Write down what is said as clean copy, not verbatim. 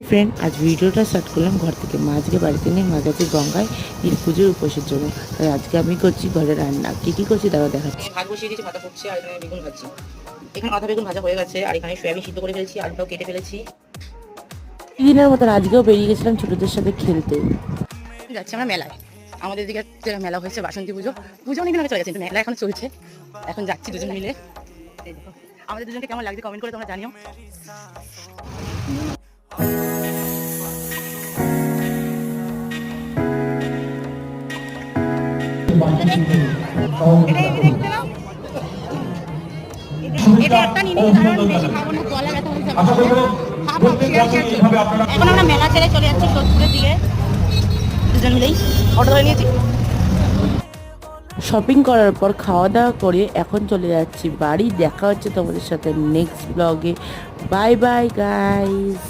Friend, আজ ভিডিওটা start করলাম ঘর থেকে। মা আজকে বাড়িতে নেই, মা গেছে গঙ্গায় নীল পুজোর উপোসের জন্য। তাই আজকে আমি করছি ঘরে রান্না। কী করছি তারা দেখাচ্ছি। ভাত বসিয়ে দিয়েছি, ভাতা ফুটছে, আর এখানে বেগুন ভাজছি। এখানে আধা বেগুন ভাজা হয়ে গেছে, আর এখানে সয়াবিন সিদ্ধ করে ফেলেছি, আলুটাও কেটে ফেলেছি। দিনের মতন আজকেও বেরিয়ে গেছিলাম ছোটদের সাথে খেলতে। যাচ্ছি আমরা মেলায়। আমাদের দিকে মেলা হয়েছে, বাসন্তী পুজো। পুজো অনেকদিন আগে চলে গেছে, কিন্তু মেলা এখন চলছে। এখন যাচ্ছি দুজন মিলে। এই দেখো, আমাদের দুজনকে কেমন লাগছে কমেন্ট করে তোমরা জানিও। এটা একটা নিনি, কারণ বেশি খাবো না, গলা ব্যথা হয়ে যাবে। এখন আমরা মেলা ছেড়ে চলে যাচ্ছি সোদপুরের দিকে, দুজন মিলেই অটো ধরে নিয়েছি। শপিং করার পর খাওয়া দাওয়া করে এখন চলে যাচ্ছি বাড়ি। দেখা হচ্ছে তোমাদের সাথে নেক্সট ব্লগে। Bye bye guys.